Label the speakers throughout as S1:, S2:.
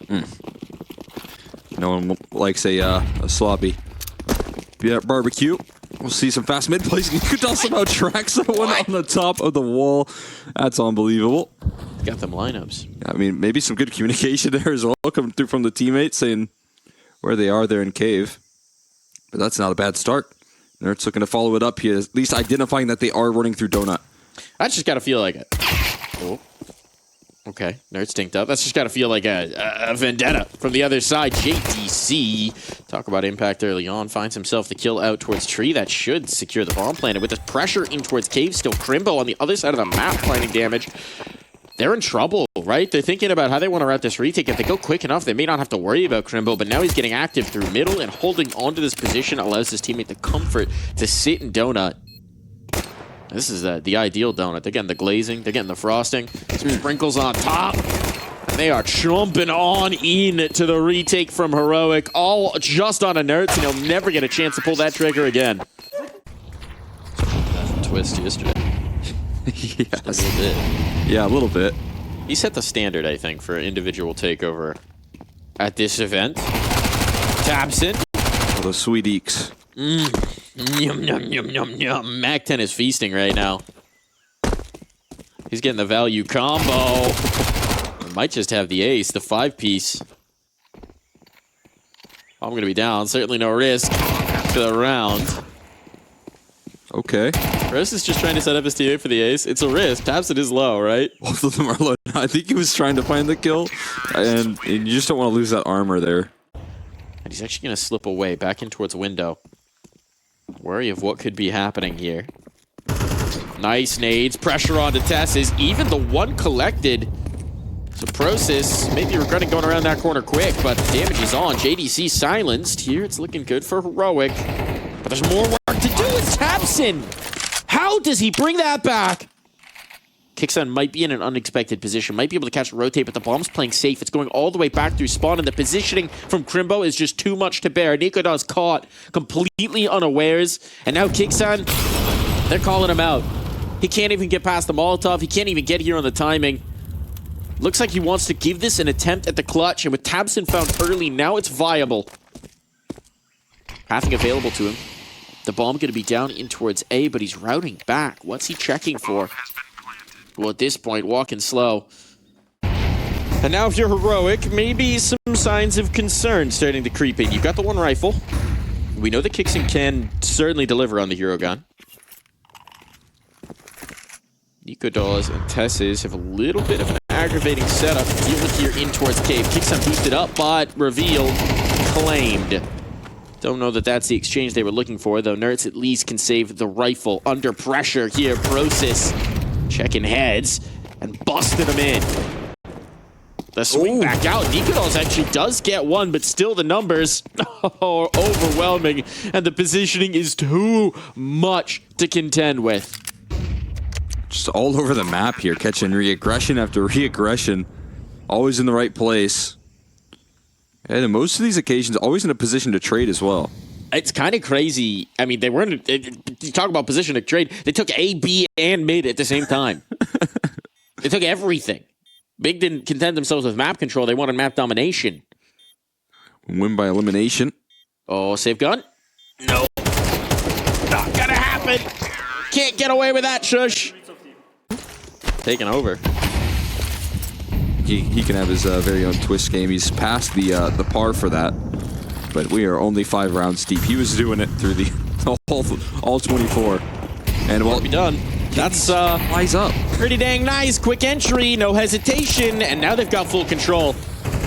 S1: No one likes a sloppy barbecue. We'll see some fast mid plays. Nikudal somehow tracks that one on the top of the wall. That's unbelievable.
S2: Got them lineups.
S1: I mean, maybe some good communication there as well, coming through from the teammates saying where they are there in cave. But that's not a bad start. Nerds looking to follow it up here, at least identifying that they are running through Donut.
S2: I just got to feel like it. Oh. Okay, Nerd stinked up. That's just got to feel like a vendetta from the other side. JDC, talk about impact early on, finds himself the kill out towards Tree. That should secure the bomb planet. With this pressure in towards Cave, still Crimbo on the other side of the map planning damage. They're in trouble, right? They're thinking about how they want to route this retake. If they go quick enough, they may not have to worry about Crimbo, but now he's getting active through middle, and holding onto this position allows his teammate the comfort to sit in Donut. This is the ideal donut. They're getting the glazing. They're getting the frosting. Some sprinkles on top. And they are chomping on in to the retake from Heroic. All just on a Nerds, and he'll never get a chance to pull that trigger again. Twist yesterday.
S1: Yes.
S2: Just a little bit.
S1: Yeah, a little bit.
S2: He set the standard, I think, for individual takeover at this event. Tabson.
S1: Oh, those sweet eeks.
S2: Yum, yum, yum, yum, yum. Mac 10 is feasting right now. He's getting the value combo. Might just have the ace, the 5-piece. I'm going to be down. Certainly no risk to the round.
S1: Okay.
S2: Chris is just trying to set up his teammate for the ace. It's a risk. Tabson is low, right?
S1: Both of them are low. I think he was trying to find the kill. And you just don't want to lose that armor there.
S2: And he's actually going to slip away back in towards window. Worry of what could be happening here. Nice nades. Pressure onto Tesses. Even the one collected. So Prosis maybe regretting going around that corner quick, but the damage is on. JDC silenced. Here it's looking good for Heroic. But there's more work to do with Tabson. How does he bring that back? Kicksun might be in an unexpected position, might be able to catch a rotate, but the bomb's playing safe. It's going all the way back through spawn, and the positioning from Crimbo is just too much to bear. Nikoda's caught completely unawares, and now Kicksun, they're calling him out. He can't even get past the Molotov. He can't even get here on the timing. Looks like he wants to give this an attempt at the clutch, and with Tabson found early, now it's viable. Pathing available to him. The bomb going to be down in towards A, but he's routing back. What's he checking for? Well, at this point, walking slow. And now if you're Heroic, maybe some signs of concern starting to creep in. You've got the one rifle. We know that Kicksun can certainly deliver on the hero gun. Nikudal and Tesses have a little bit of an aggravating setup to deal with here in towards Cave. Kicksun boosted up, but revealed, claimed. Don't know that that's the exchange they were looking for, though Nerds at least can save the rifle. Under pressure here, Prosis checking heads and busted him in. The swing back out. Nikudal actually does get one, but still the numbers are overwhelming, and the positioning is too much to contend with.
S1: Just all over the map here, catching re-aggression after re-aggression. Always in the right place. And in most of these occasions, always in a position to trade as well.
S2: It's kind of crazy. I mean, they weren't. You talk about position to trade. They took A, B, and mid at the same time. They took everything. Big didn't content themselves with map control. They wanted map domination.
S1: Win by elimination.
S2: Oh, save gun? No. Not gonna happen. Can't get away with that, shush. Taking over.
S1: He can have his very own twist game. He's past the par for that. But we are only 5 rounds deep. He was doing it through the all 24. And well,
S2: be done. That's
S1: flies up.
S2: Pretty dang nice. Quick entry, no hesitation, and now they've got full control.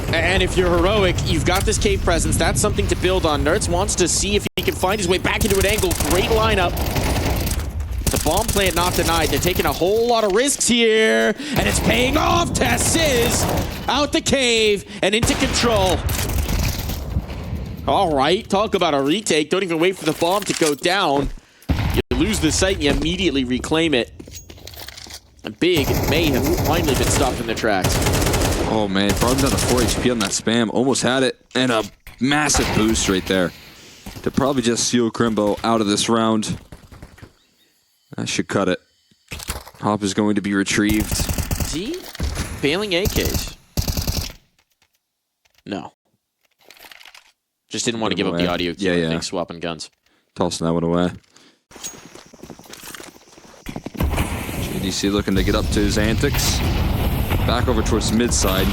S2: And if you're Heroic, you've got this cave presence. That's something to build on. Nerds wants to see if he can find his way back into an angle. Great lineup. The bomb plant not denied. They're taking a whole lot of risks here, and it's paying off. Tesses out the cave and into control. All right, talk about a retake. Don't even wait for the bomb to go down. You lose the site and you immediately reclaim it. And Big may have finally been stopped in their tracks.
S1: Oh man, Frog's down to 4 HP on that spam. Almost had it. And a massive boost right there to probably just seal Crimbo out of this round. That should cut it. Hop is going to be retrieved.
S2: See? Failing AKs. No. Just didn't want to give up the audio cue. I think, swapping guns.
S1: Tossing that one away. JDC looking to get up to his antics. Back over towards mid side.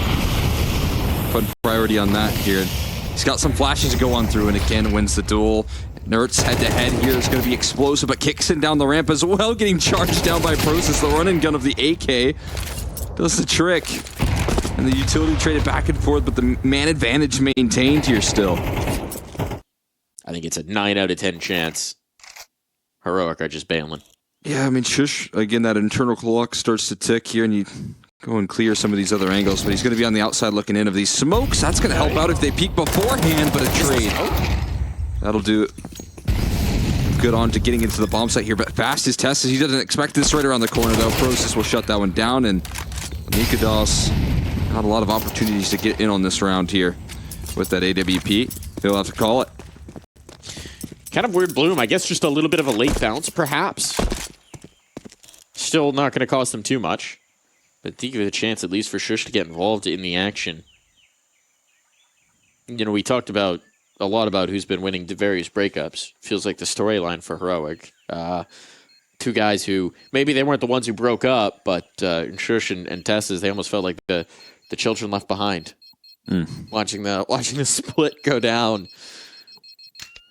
S1: Put priority on that here. He's got some flashes to go on through, and again wins the duel. Nertz head-to-head here is going to be explosive, but kicks in down the ramp as well, getting charged down by Process. The run-and gun of the AK does the trick. And the utility traded back and forth, but the man advantage maintained here still.
S2: I think it's a 9 out of 10 chance. Heroic are just bailing.
S1: Yeah, I mean, Shush, again, that internal clock starts to tick here, and you go and clear some of these other angles, but he's going to be on the outside looking in of these smokes. That's going to help out if they peek beforehand, but a trade. That'll do it. Good on to getting into the bomb site here, but fast as Tess. He doesn't expect this right around the corner, though. Process will shut that one down, and Nikodos got a lot of opportunities to get in on this round here with that AWP. He'll have to call it.
S2: Kind of weird bloom. I guess just a little bit of a late bounce, perhaps. Still not going to cost them too much. But I think there's a chance, at least for Shush, to get involved in the action. You know, we talked about a lot about who's been winning the various breakups. Feels like the storyline for Heroic. Two guys who, maybe they weren't the ones who broke up, but Shush and Tessa's, they almost felt like the children left behind. Watching the split go down.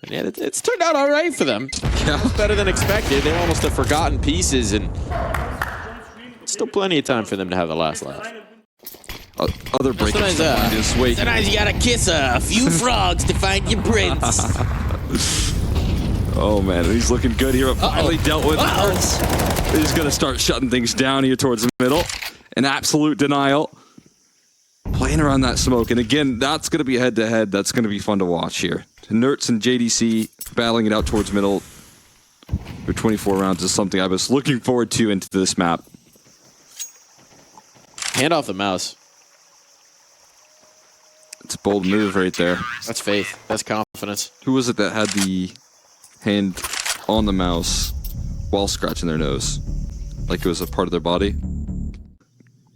S2: And yeah, it's turned out all right for them. Yeah. Better than expected. They almost have forgotten pieces, and still plenty of time for them to have the last laugh.
S1: Other breakups.
S2: Sometimes you gotta kiss a few frogs to find your prince.
S1: Oh man, he's looking good here. Finally dealt with. He's gonna start shutting things down here towards the middle. An absolute denial. Playing around that smoke, and again, that's gonna be head to head. That's gonna be fun to watch here. Nertz and JDC battling it out towards middle for 24 rounds is something I was looking forward to into this map.
S2: Hand off the mouse.
S1: It's a bold move right there.
S2: That's faith. That's confidence.
S1: Who was it that had the hand on the mouse while scratching their nose? Like it was a part of their body?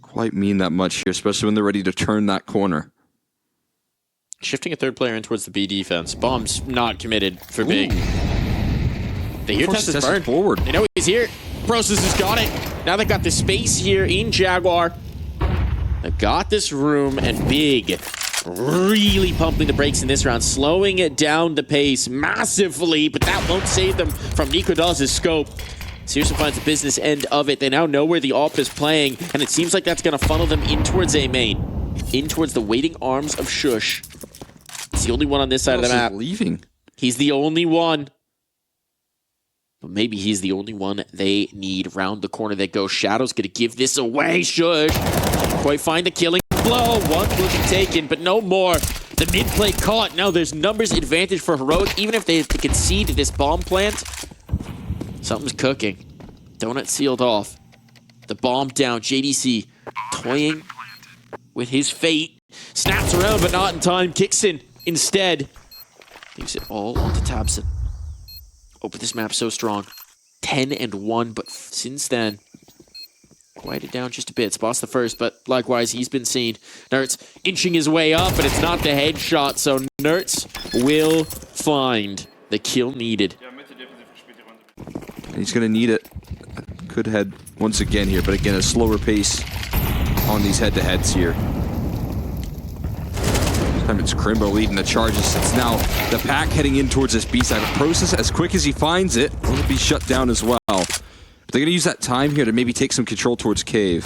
S1: Quite mean that much here, especially when they're ready to turn that corner.
S2: Shifting a third player in towards the B defense. Bomb's not committed for big. They hear Tessa's burn.
S1: Forward.
S2: They know he's here. Process has got it. Now they got the space here in Jaguar. They've got this room, and Big really pumping the brakes in this round, slowing it down the pace massively, but that won't save them from Nikodos' scope. Searson finds the business end of it. They now know where the AWP is playing, and it seems like that's going to funnel them in towards A main. In towards the waiting arms of Shush. He's the only one on this side of the map.
S1: Leaving.
S2: He's the only one. But maybe he's the only one they need. Round the corner they go. Shadow's going to give this away. Shush. Can't quite find the killing blow. One will be taken, but no more. The mid play caught. Now there's numbers advantage for Heroic. Even if they concede this bomb plant, something's cooking. Donut sealed off. The bomb down. JDC toying with his fate. Snaps around, but not in time. Kicks in instead. Leaves it all onto Tabson. Oh, but this map's so strong. 10-1, but since then, quieted down just a bit. Spots the first, but likewise, he's been seen. Nertz inching his way up, but it's not the headshot, so Nertz will find the kill needed.
S1: He's going to need it. Could head once again here, but again, a slower pace on these head-to-heads here. This time it's Crimbo leading the charges. It's now the pack heading in towards this B side. Process, as quick as he finds it, will be shut down as well. But they're going to use that time here to maybe take some control towards Cave.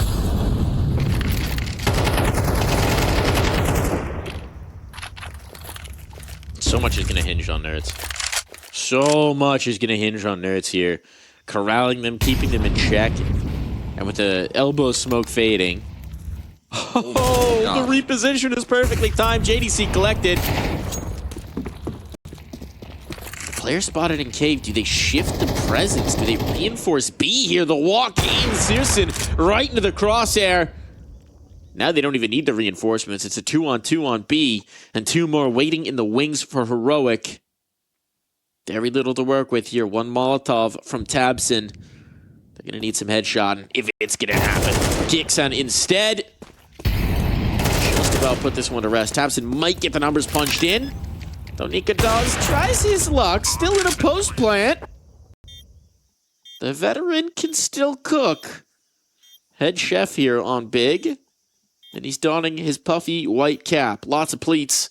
S2: So much is going to hinge on Nerds. So much is going to hinge on Nerds here. Corralling them, keeping them in check. And with the elbow smoke fading. Oh, the reposition is perfectly timed. JDC collected. Player spotted in Cave. Do they shift the presence? Do they reinforce B here? The walk in. Searson right into the crosshair. Now they don't even need the reinforcements. It's a 2-on-2 on B. And two more waiting in the wings for Heroic. Very little to work with here. One Molotov from Tabson. They're going to need some headshot if it's going to happen. Kicks on instead. Just about put this one to rest. Tabson might get the numbers punched in. Donika Dogs tries his luck, still in a post plant. The veteran can still cook. Head chef here on Big. And he's donning his puffy white cap. Lots of pleats.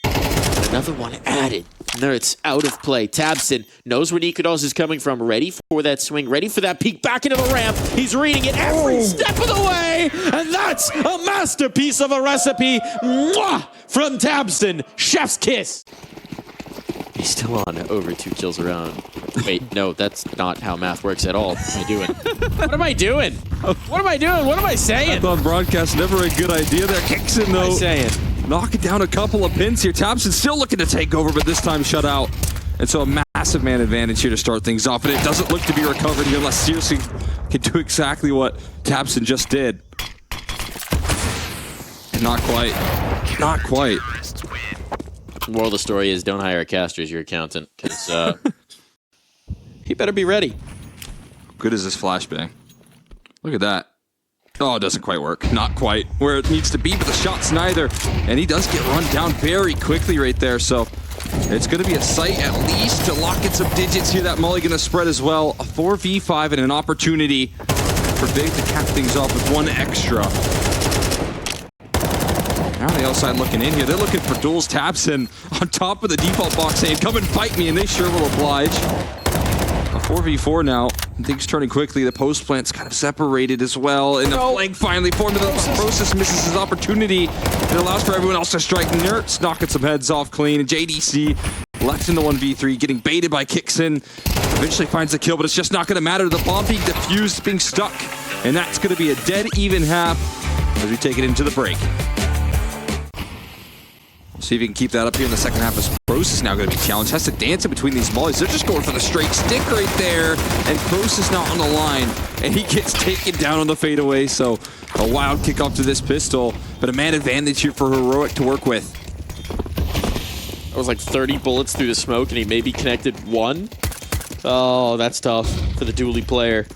S2: And another one added. And there it's out of play. Tabson knows where Nikodos is coming from. Ready for that swing. Ready for that peek back into the ramp. He's reading it every step of the way. And that's a masterpiece of a recipe. Mwah! From Tabson. Chef's kiss. He's still on over 2 kills around. Wait, no, that's not how math works at all. What am I doing? What am I doing? What am I doing? What am I saying?
S1: I thought broadcast never a good idea. There kicks in though.
S2: What am I saying?
S1: Knocking down a couple of pins here. Thompson's still looking to take over, but this time shut out. And so a massive man advantage here to start things off. And it doesn't look to be recovered here unless seriously can do exactly what Tabson just did. And not quite. Not quite.
S2: Moral of the story is don't hire a caster as your accountant, because he better be ready.
S1: Good as this flashbang. Look at that. Oh, it doesn't quite work. Not quite where it needs to be, but the shot's neither. And he does get run down very quickly right there, so it's going to be a sight at least to lock in some digits here. That Molly going to spread as well. A 4v5 and an opportunity for Big to cap things off with one extra. Now on the outside looking in here. They're looking for duels. Tabson on top of the default box saying, come and fight me, and they sure will oblige. A 4v4 now. Things turning quickly. The post plant's kind of separated as well. And the flank finally formed. The process misses his opportunity. It allows for everyone else to strike. Nert's knocking some heads off clean. And JDC left in the 1v3, getting baited by Kixon. Eventually finds the kill, but it's just not going to matter. The bomb being defused, being stuck. And that's going to be a dead even half as we take it into the break. See if he can keep that up here in the second half. As Cross is now going to be challenged. Has to dance in between these mollies. They're just going for the straight stick right there. And Cross is not on the line. And he gets taken down on the fadeaway. So a wild kickoff to this pistol. But a man advantage here for Heroic to work with.
S2: That was like 30 bullets through the smoke, and he maybe connected one. Oh, that's tough for the dually player.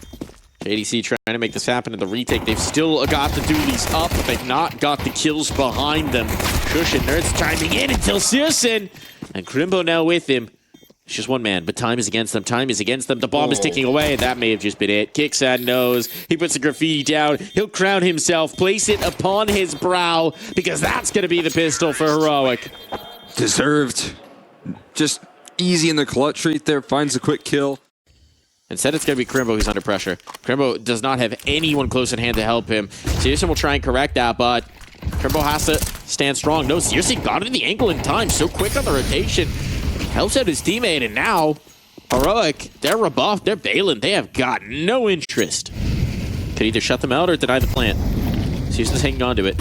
S2: JDC trying to make this happen in the retake. They've still got the dualies up, but they've not got the kills behind them. Kush and Nerds chiming in until Searson. And Crimbo now with him. It's just one man, but time is against them. Time is against them. The bomb is ticking away. That may have just been it. Kixan knows. He puts the graffiti down. He'll crown himself, place it upon his brow, because that's going to be the pistol for Heroic.
S1: Deserved. Just easy in the clutch right there. Finds a quick kill.
S2: Instead, it's going to be Crimbo who's under pressure. Crimbo does not have anyone close at hand to help him. Searson will try and correct that, but Crimbo has to stand strong. No, Searson got into the angle in time. So quick on the rotation. Helps out his teammate, and now Heroic, they're rebuffed. They're bailing. They have got no interest. Could either shut them out or deny the plant. Searson's hanging on to it.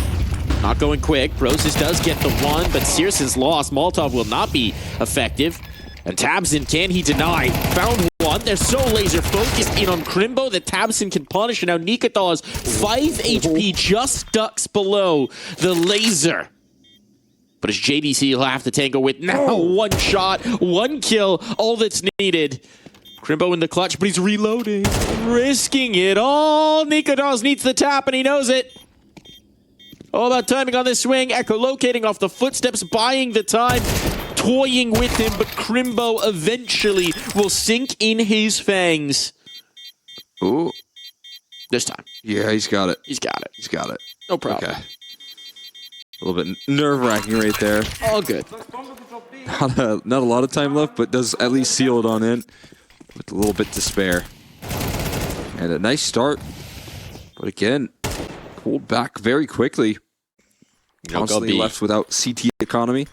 S2: Not going quick. Brosis does get the one, but Searson's lost. Molotov will not be effective. And Tabson, can he deny? Found one. They're so laser focused in on Crimbo that Tabson can punish. And now Nikata's 5 HP just ducks below the laser. But it's JDC he'll have to tango with now. One shot, one kill, all that's needed. Crimbo in the clutch, but he's reloading. Risking it all. Nikodos needs the tap, and he knows it. All about timing on this swing. Echolocating off the footsteps, buying the time. Toying with him, but Crimbo eventually will sink in his fangs.
S1: Ooh.
S2: This time.
S1: Yeah, he's got it.
S2: He's got it.
S1: He's got it.
S2: No problem.
S1: Okay. A little bit nerve-wracking right there.
S2: All good.
S1: Not a lot of time left, but does at least seal it on in with a little bit to spare. And a nice start. But again, pulled back very quickly. Constantly left without CT economy.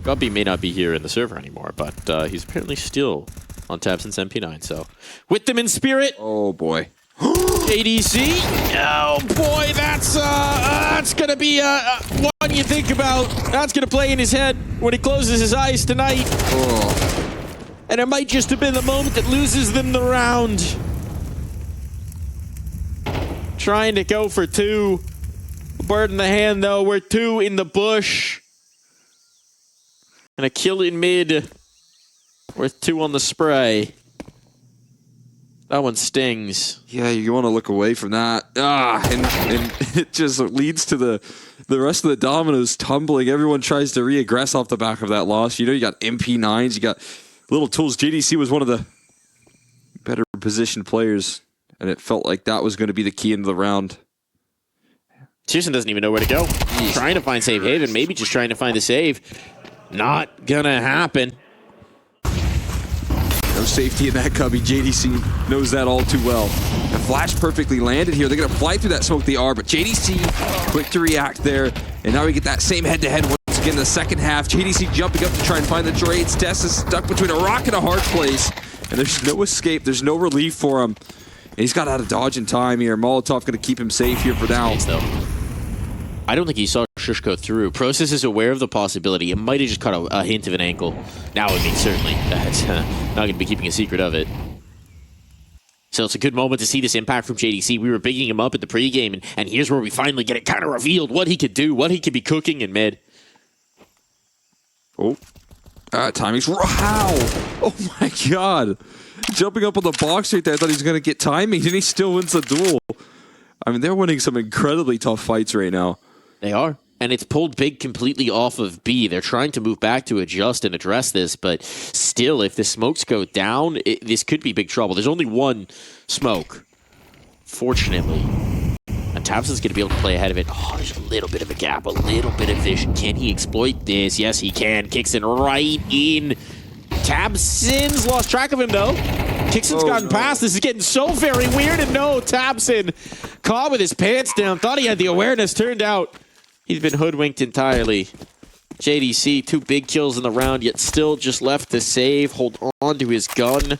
S2: Gubby may not be here in the server anymore, but he's apparently still on Tabson's MP9, so with them in spirit.
S1: Oh boy.
S2: ADC. Oh boy, that's gonna be one you think about. That's gonna play in his head when he closes his eyes tonight.
S1: Oh.
S2: And it might just have been the moment that loses them the round. Trying to go for 2. Bird in the hand though. We're 2 in the bush. And a kill in mid. Worth 2 on the spray. That one stings.
S1: Yeah, you want to look away from that. And it just leads to the the rest of the dominoes tumbling. Everyone tries to re-aggress off the back of that loss. You know, you got MP9s, you got little tools. JDC was one of the better positioned players, and it felt like that was going to be the key into the round.
S2: Searson doesn't even know where to go. He's trying to find safe haven, maybe just trying to find the save. Not gonna happen.
S1: No safety in that cubby. JDC knows that all too well. The flash perfectly landed here. They're going to fly through that smoke they are, but JDC quick to react there. And now we get that same head-to-head once again in the second half. JDC jumping up to try and find the trades. Tess is stuck between a rock and a hard place. And there's no escape. There's no relief for him. And he's got out of dodge in time here. Molotov going to keep him safe here for now.
S2: I don't think he saw Shush go through. Process is aware of the possibility. It might have just caught a hint of an ankle. Now, I mean, certainly, that's not going to be keeping a secret of it. So it's a good moment to see this impact from JDC. We were bigging him up in the pregame, and here's where we finally get it kind of revealed, what he could do, what he could be cooking in mid.
S1: Oh. Timing's... How? Oh, my God. Jumping up on the box right there, I thought he was going to get timing, and he still wins the duel. I mean, they're winning some incredibly tough fights right now.
S2: They are. And it's pulled Big completely off of B. They're trying to move back to adjust and address this, but still, if the smokes go down, this could be big trouble. There's only one smoke, fortunately. And Tabson's going to be able to play ahead of it. Oh, there's a little bit of a gap, a little bit of vision. Can he exploit this? Yes, he can. Kicks in right in. Tabson's lost track of him, though. Kixon's gotten past. This is getting so very weird, and no, Tabson caught with his pants down. Thought he had the awareness. Turned out he's been hoodwinked entirely. JDC, 2 big kills in the round, yet still just left to save, hold on to his gun.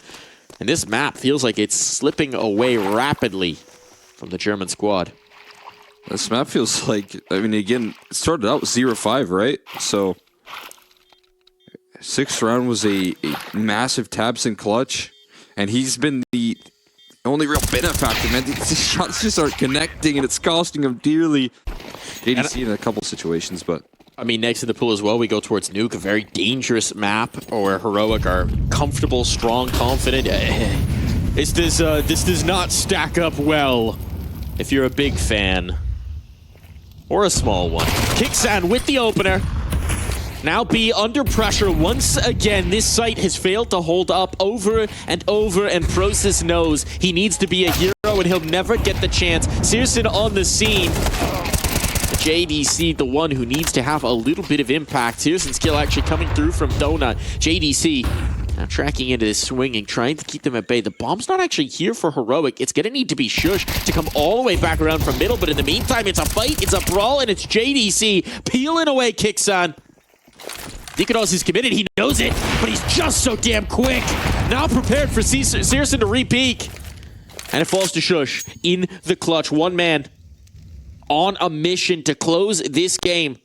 S2: And this map feels like it's slipping away rapidly from the German squad.
S1: This map feels like, I mean, again, it started out with 0-5, right? So, 6th round was a massive Tabson clutch. And he's been the only real benefactor, man. These shots just aren't connecting, and it's costing him dearly. JDC in a couple situations, but...
S2: I mean, next to the pool as well, we go towards Nuke, a very dangerous map, where Heroic are comfortable, strong, confident. This does not stack up well if you're a big fan. Or a small one. Kixan with the opener. Now B under pressure once again. This site has failed to hold up over and over, and Process knows he needs to be a hero and he'll never get the chance. Searson on the scene. JDC, the one who needs to have a little bit of impact. Searson's kill actually coming through from Donut. JDC now tracking into this swinging, trying to keep them at bay. The bomb's not actually here for Heroic. It's going to need to be Shush to come all the way back around from middle, but in the meantime, it's a fight, it's a brawl, and it's JDC peeling away Kixan. Nikodos is committed, he knows it, but he's just so damn quick. Now prepared for Searson to re-peek. And it falls to Shush in the clutch. One man on a mission to close this game.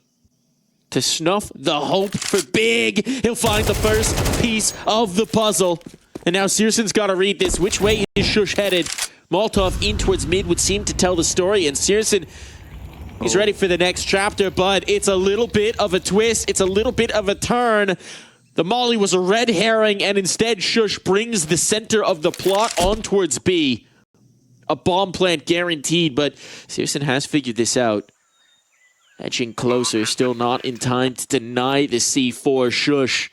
S2: To snuff the hope for Big. He'll find the first piece of the puzzle. And now Searson's got to read this. Which way is Shush headed? Molotov in towards mid would seem to tell the story, and Searson... he's ready for the next chapter, but it's a little bit of a twist. It's a little bit of a turn. The molly was a red herring, and instead Shush brings the center of the plot on towards B. A bomb plant guaranteed, but Searson has figured this out. Edging closer, still not in time to deny the C4. Shush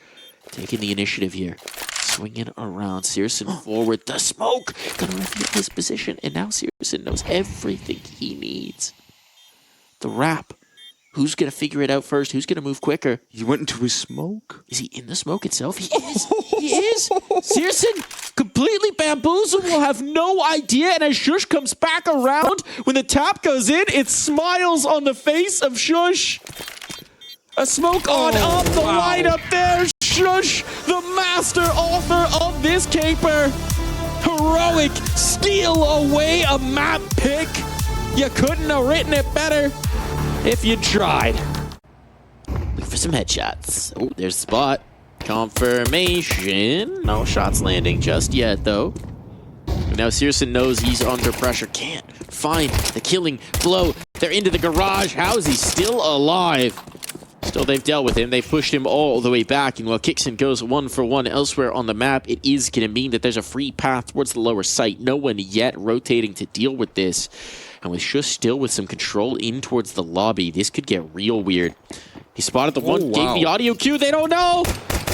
S2: taking the initiative here. Swinging around, Searson forward. The smoke gonna reveal his position, and now Searson knows everything he needs. The wrap. Who's going to figure it out first? Who's going to move quicker?
S1: He went into his smoke?
S2: Is he in the smoke itself? He is. He is. Searson, completely bamboozled, will have no idea. And as Shush comes back around, when the tap goes in, it smiles on the face of Shush. A smoke on up the lineup there. Shush, the master author of this caper. Heroic, steal away a map pick. You couldn't have written it better if you tried. Look for some headshots. Oh, there's a spot. Confirmation. No shots landing just yet, though. And now Searson knows he's under pressure. Can't find the killing blow. They're into the garage. How is he still alive? Still, they've dealt with him. They've pushed him all the way back. And while Kixon goes 1-for-1 elsewhere on the map, it is going to mean that there's a free path towards the lower site. No one yet rotating to deal with this. And with Shush still with some control in towards the lobby, this could get real weird. He spotted the one, gave the audio cue. They don't know.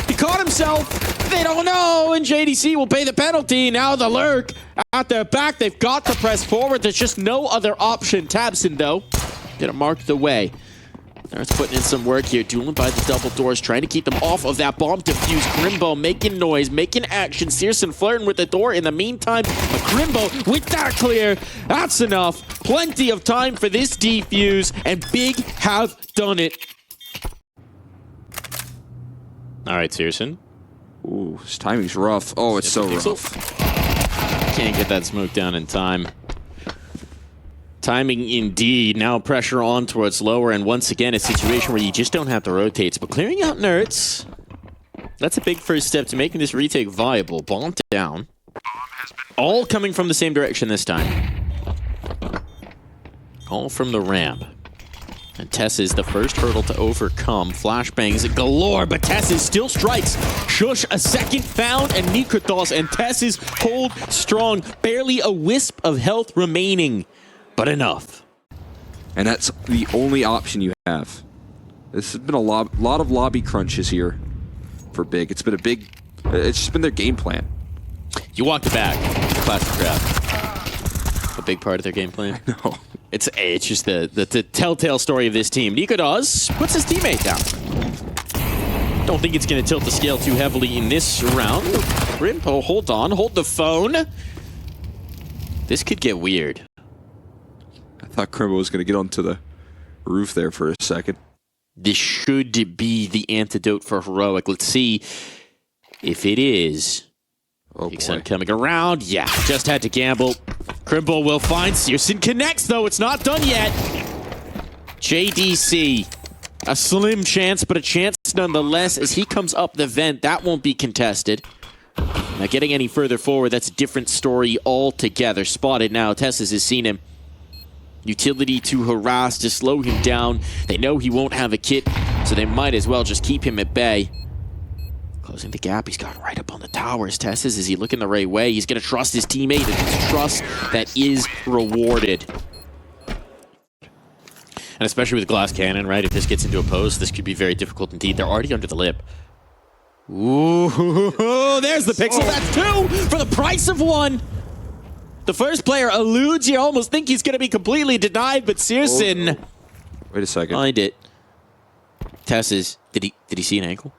S2: He caught himself. They don't know. And JDC will pay the penalty. Now the lurk at their back. They've got to press forward. There's just no other option. Tabson, though, gonna mark the way. There's putting in some work here, dueling by the double doors, trying to keep them off of that bomb defuse. Crimbo making noise, making action. Searson flirting with the door in the meantime. But Crimbo with that clear, that's enough. Plenty of time for this defuse, and Big have done it. All right, Searson.
S1: Ooh, his timing's rough. Oh, it's so rough.
S2: Can't get that smoke down in time. Timing indeed. Now pressure on towards lower, and once again a situation where you just don't have to rotate. But clearing out nerds, that's a big first step to making this retake viable. Bomb down. All coming from the same direction this time. All from the ramp. And Tess is the first hurdle to overcome. Flashbangs galore, but Tess still strikes. Shush a second found, and Nikothos, and Tess hold strong. Barely a wisp of health remaining. But enough.
S1: And that's the only option you have. This has been a lot of lobby crunches here for Big. It's just been their game plan.
S2: You walked it back. Classic crap. A big part of their game plan.
S1: I know.
S2: It's just the telltale story of this team. Nikothos puts his teammate down. Don't think it's going to tilt the scale too heavily in this round. Rimpo, hold on. Hold the phone. This could get weird.
S1: I thought Crimbo was going to get onto the roof there for a second.
S2: This should be the antidote for Heroic. Let's see if it is.
S1: Oh,
S2: Big
S1: boy.
S2: Sun coming around. Yeah, just had to gamble. Crimbo will find. Searson connects, though. It's not done yet. JDC. A slim chance, but a chance nonetheless as he comes up the vent. That won't be contested. Not getting any further forward. That's a different story altogether. Spotted now. Tessus has seen him. Utility to harass, to slow him down. They know he won't have a kit, so they might as well just keep him at bay. Closing the gap, he's got right up on the towers. Tessus, is he looking the right way? He's going to trust his teammate, and it's a trust that is rewarded. And especially with glass cannon, right? If this gets into a post, this could be very difficult indeed. They're already under the lip. Ooh, there's the pixel. That's two for the price of one. The first player eludes. You almost think he's going to be completely denied, but Searson...
S1: Wait a second.
S2: Find it. Tessus, did he see an ankle?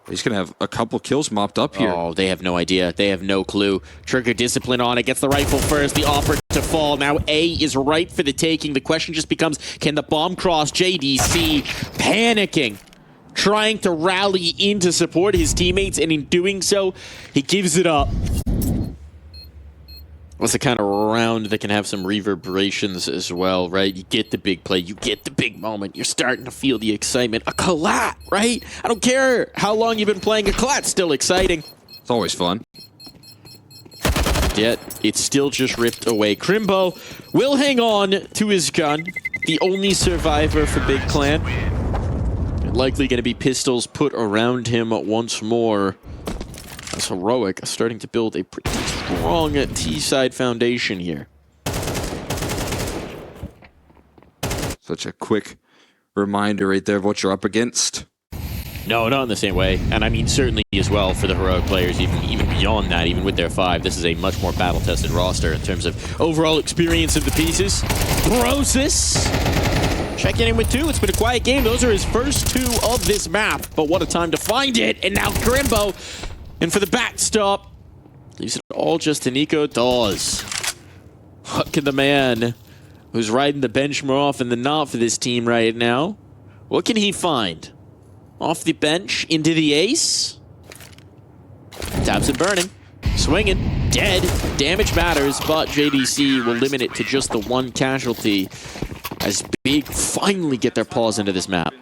S1: He's going to have a couple kills mopped up here.
S2: Oh, they have no idea. They have no clue. Trigger discipline on it. Gets the rifle first. The offer to fall. Now A is right for the taking. The question just becomes, can the bomb cross? JDC panicking. Trying to rally in to support his teammates, and in doing so, he gives it up. It's the kind of round that can have some reverberations as well, right? You get the big play, you get the big moment, you're starting to feel the excitement. A collat, right? I don't care how long you've been playing, a collat's still exciting.
S1: It's always fun.
S2: Yet, it's still just ripped away. Crimbo will hang on to his gun, the only survivor for Big Clan. And likely going to be pistols put around him once more. As Heroic starting to build a pretty strong T-side foundation here.
S1: Such a quick reminder right there of what you're up against.
S2: No, not in the same way. And I mean, certainly as well for the Heroic players, even beyond that, even with their 5, this is a much more battle-tested roster in terms of overall experience of the pieces. Brosis checking in with 2. It's been a quiet game. Those are his first 2 of this map. But what a time to find it. And now Crimbo. And for the backstop, leaves it all just to Nikothos. What can the man who's riding the bench more often than not for this team right now, what can he find? Off the bench, into the ace. Tabson burning, swinging, dead. Damage matters, but JDC will limit it to just the 1 casualty as Big finally get their paws into this map.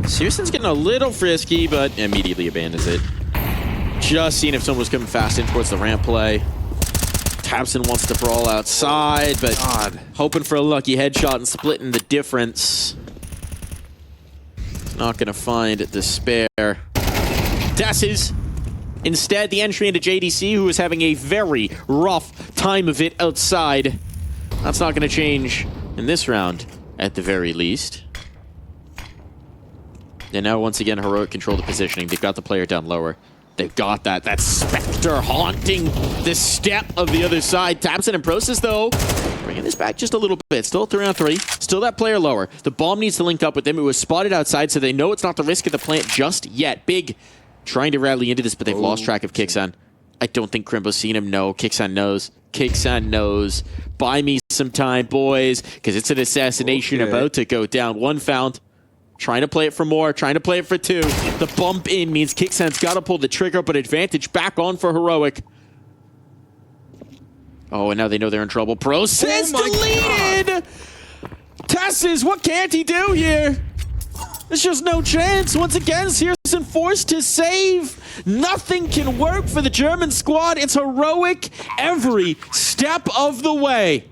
S2: Searson's getting a little frisky, but immediately abandons it. Just seeing if someone was coming fast in towards the ramp play. Tabson wants to brawl outside, but hoping for a lucky headshot and splitting the difference. Not going to find the spare. Dasses Instead, the entry into JDC, who is having a very rough time of it outside. That's not going to change in this round, at the very least. And now, once again, Heroic control the positioning. They've got the player down lower. They've got that Spectre haunting the step of the other side. Tabson and Process, though, bringing this back just a little bit. Still 3-on-3. Still that player lower. The bomb needs to link up with them. It was spotted outside, so they know it's not the risk of the plant just yet. Big trying to rally into this, but they've lost track of Kixan. I don't think Crimbo's seen him. No, Kixan knows. Kixan knows. Buy me some time, boys, because it's an assassination about to go down. One found. Trying to play it for more, trying to play it for two. The bump in means Kixan's got to pull the trigger, but advantage back on for Heroic. Oh, and now they know they're in trouble. Process deleted! Tesses, what can't he do here? There's just no chance. Once again, Searson forced to save. Nothing can work for the German squad. It's Heroic every step of the way.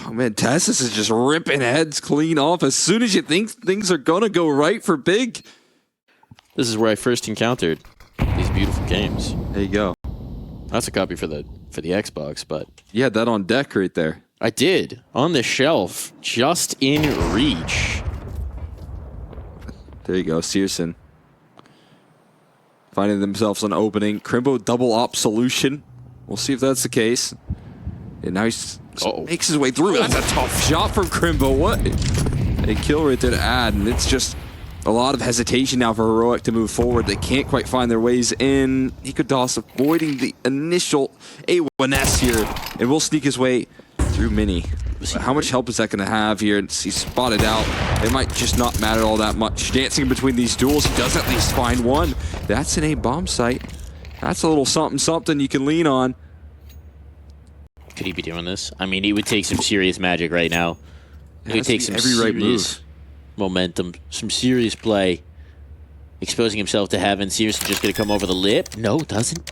S1: Oh man, Tassis is just ripping heads clean off as soon as you think things are gonna go right for Big.
S2: This is where I first encountered these beautiful games.
S1: There you go.
S2: That's a copy for the Xbox, but
S1: You had that on deck right there.
S2: I did, on the shelf, just in reach.
S1: There you go, Searson. Finding themselves an opening. Crimbo double op solution. We'll see if that's the case. And now he's makes his way through. That's a tough shot from Crimbo. What a kill right there to add, and it's just a lot of hesitation now for Heroic to move forward. They can't quite find their ways in. Nikodos avoiding the initial A1S here, and will sneak his way through Mini. But how much help is that going to have here? He's spotted out. It might just not matter all that much. Dancing between these duels, he does at least find one. That's an A-bomb site. That's a little something you can lean on.
S2: Could he be doing this? I mean, he would take some serious magic right now. He would take some serious momentum, some serious play. Exposing himself to heaven. Searson just going to come over the lip. No, doesn't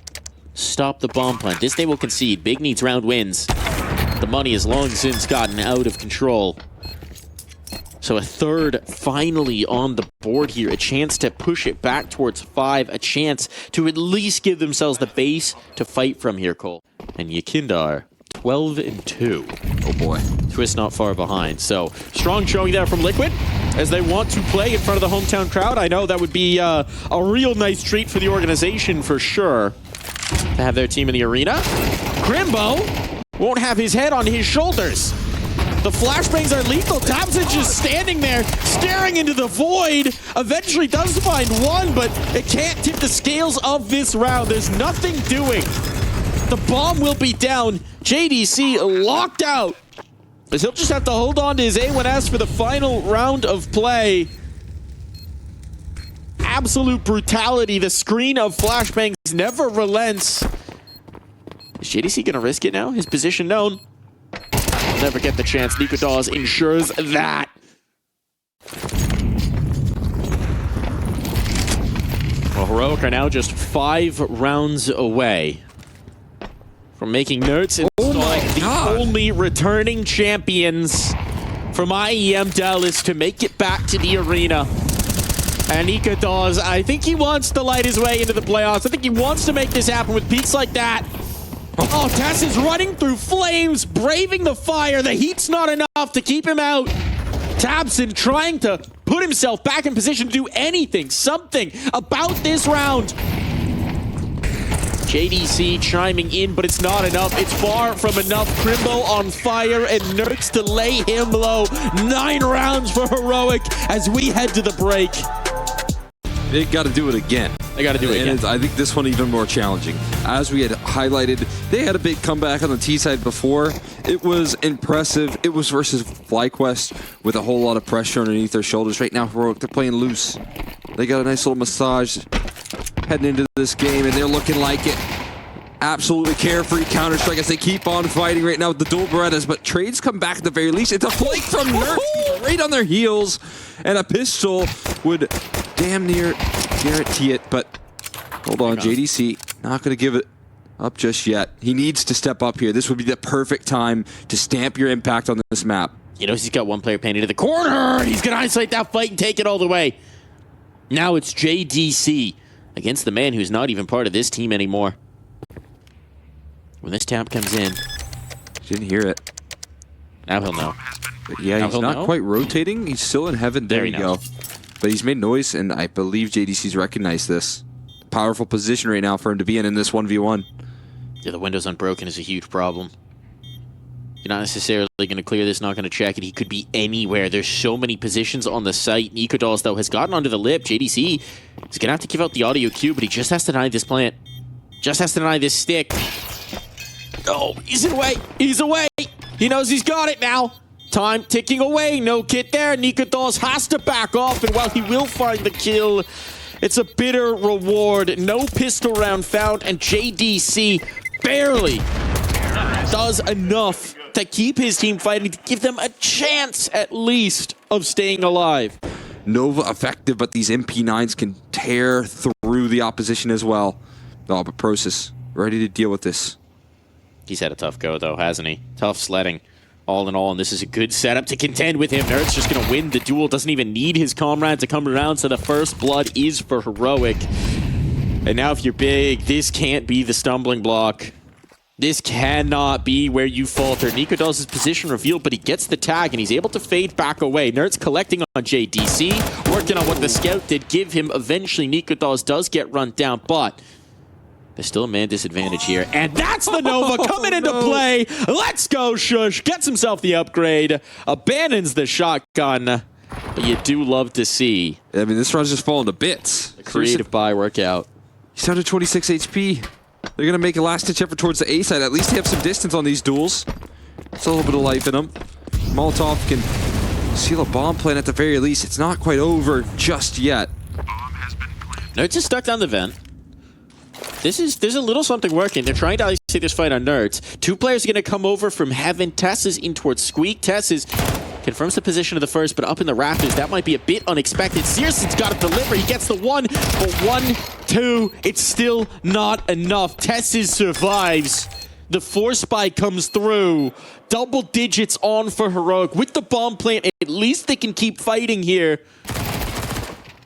S2: stop the bomb plant. This they will concede. Big needs round wins. The money has long since gotten out of control. So a third finally on the board here. A chance to push it back towards 5. A chance to at least give themselves the base to fight from here, Cole. And Yakindar, 12-2.
S1: Oh boy.
S2: Twist not far behind. So strong showing there from Liquid as they want to play in front of the hometown crowd. I know that would be a real nice treat for the organization for sure to have their team in the arena. Crimbo won't have his head on his shoulders. The flashbangs are lethal. Tabson just standing there, staring into the void. Eventually does find one, but it can't tip the scales of this round. There's nothing doing. The bomb will be down. JDC locked out. As he'll just have to hold on to his A1S for the final round of play. Absolute brutality. The screen of flashbangs never relents. Is JDC going to risk it now? His position known. He'll never get the chance. Nikodos ensures that. Well, Heroic are now just 5 rounds away from making Nerds and the only returning champions from IEM Dallas to make it back to the arena. And Nikodos, I think he wants to light his way into the playoffs. I think he wants to make this happen with peaks like that. Oh, Tess is running through flames, braving the fire. The heat's not enough to keep him out. Tabson trying to put himself back in position to do anything, something about this round. JDC chiming in, but it's not enough. It's far from enough. Crimbo on fire and Nerks to lay him low. 9 rounds for Heroic as we head to the break.
S1: They got to do it again.
S2: They got to do it again.
S1: And I think this one even more challenging. As we had highlighted, they had a big comeback on the T side before. It was impressive. It was versus FlyQuest with a whole lot of pressure underneath their shoulders. Right now, Heroic, they're playing loose. They got a nice little massage heading into this game, and they're looking like it. Absolutely carefree Counter-Strike as they keep on fighting right now with the dual Berettas, but trades come back at the very least. It's a flank from Nerf right on their heels, and a pistol would damn near guarantee it, but hold on, JDC not going to give it up just yet. He needs to step up here. This would be the perfect time to stamp your impact on this map.
S2: You know, he's got one player painted to the corner. He's going to isolate that fight and take it all the way. Now it's JDC against the man who's not even part of this team anymore. When this tap comes in...
S1: Didn't hear it.
S2: Now he'll know.
S1: But yeah,
S2: now
S1: he's not
S2: know?
S1: quite rotating. He's still in heaven. There you go. But he's made noise, and I believe JDC's recognized this. Powerful position right now for him to be in this 1v1.
S2: Yeah, the window's unbroken is a huge problem. You're not necessarily going to clear this, not going to check it. He could be anywhere. There's so many positions on the site. Nico Dallas, though, has gotten onto the lip. JDC is going to have to give out the audio cue, but he just has to deny this plant. Just has to deny this stick. Oh, he's away. He's away. He knows he's got it now. Time ticking away. No kit there. Nico Dallas has to back off, and while he will find the kill, it's a bitter reward. No pistol round found, and JDC barely does enough to keep his team fighting, to give them a chance, at least, of staying alive.
S1: Nova effective, but these MP9s can tear through the opposition as well. Oh, but Process, ready to deal with this.
S2: He's had a tough go, though, hasn't he? Tough sledding, all in all, and this is a good setup to contend with him. Nerd's just going to win the duel, doesn't even need his comrade to come around, so the first blood is for Heroic. And now if you're big, this can't be the stumbling block. This cannot be where you falter. Nico does his position revealed, but he gets the tag, and he's able to fade back away. Nerd's collecting on JDC, working on what the scout did give him. Eventually, Nico does get run down, but there's still a man disadvantage here. And that's the Nova coming into play. Let's go, Shush. Gets himself the upgrade. Abandons the shotgun. But you do love to see.
S1: I mean, this round's just falling to bits.
S2: The creative buy workout.
S1: He's down to 26 HP. They're going to make a last-ditch effort towards the A side. At least they have some distance on these duels. It's a little bit of life in them. Molotov can seal a bomb plant at the very least. It's not quite over just yet.
S2: Nerds is stuck down the vent. There's a little something working. They're trying to isolate this fight on Nerds. Two players are going to come over from Heaven. Tess is in towards Squeak. Tess is confirms the position of the first, but up in the rafters, that might be a bit unexpected. Searson's got to deliver. He gets the one, but 1, 2, it's still not enough. Tesses survives. The force spike comes through. Double digits on for Heroic. With the bomb plant, at least they can keep fighting here.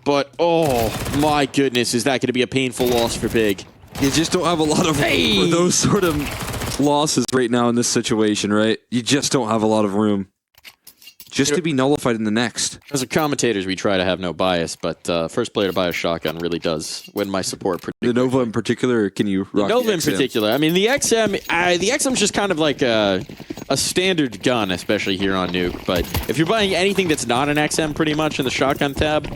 S2: But, oh my goodness, is that going to be a painful loss for Big?
S1: You just don't have a lot of room for those sort of losses right now in this situation, right? You just don't have a lot of room. Just to be nullified in the next.
S2: As a commentators, we try to have no bias, but first player to buy a shotgun really does win my support.
S1: The Nova in particular, can you rock
S2: the Nova in
S1: XM?
S2: particular. I mean, the XM's just kind of like a standard gun, especially here on Nuke. But if you're buying anything that's not an XM, pretty much in the shotgun tab,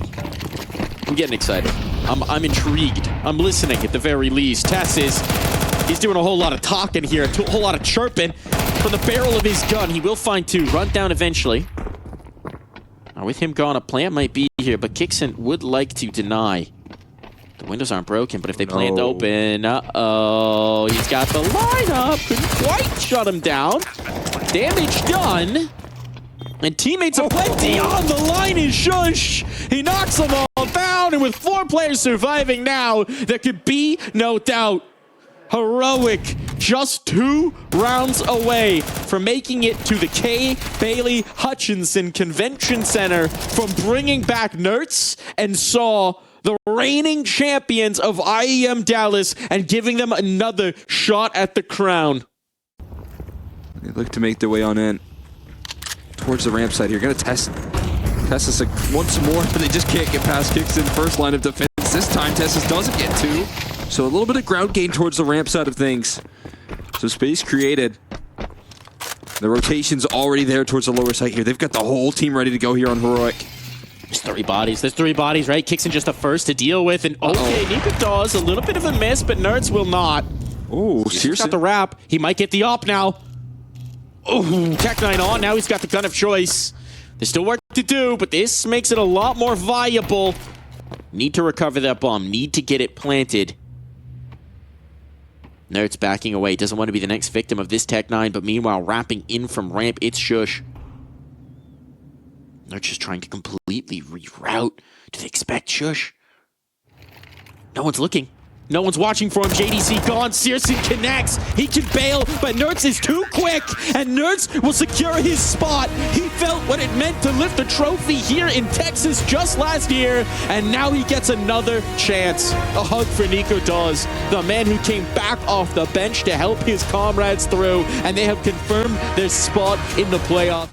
S2: I'm getting excited. I'm intrigued. I'm listening at the very least. Tess he's doing a whole lot of talking here, a whole lot of chirping from the barrel of his gun. He will find two. Run down eventually. Now, with him gone, a plant might be here, but Kixon would like to deny. The windows aren't broken, but if they plant open, uh-oh, he's got the lineup. Couldn't quite shut him down. Damage done. And teammates aplenty on the line is Shush. He knocks them all down, and with 4 players surviving now, there could be no doubt. Heroic just 2 rounds away from making it to the K. Bailey Hutchinson Convention Center, from bringing back Nerds and Saw, the reigning champions of IEM Dallas, and giving them another shot at the crown.
S1: They look to make their way on in towards the ramp side here. Gonna test this once more, but they just can't get past Kixon. First line of defense. This time Tessus doesn't get 2. So a little bit of ground gain towards the ramp side of things. So space created. The rotation's already there towards the lower side here. They've got the whole team ready to go here on Heroic.
S2: There's 3 bodies. There's 3 bodies, right? Kixon just the first to deal with. And okay, Nico does a little bit of a miss, but Nerds will not.
S1: Oh,
S2: He's got the wrap. He might get the op now. Oh, Tech 9 on. Now he's got the gun of choice. There's still work to do, but this makes it a lot more viable. Need to recover that bomb. Need to get it planted. Nerds backing away. Doesn't want to be the next victim of this Tech 9, but meanwhile, wrapping in from ramp, it's Shush. Nerds just trying to completely reroute. Do they expect Shush? No one's looking. No one's watching for him. JDC gone. Searson connects. He can bail, but Nerds is too quick, and Nerds will secure his spot. He felt what it meant to lift a trophy here in Texas just last year, and now he gets another chance. A hug for Nico Dawes, the man who came back off the bench to help his comrades through, and they have confirmed their spot in the playoff.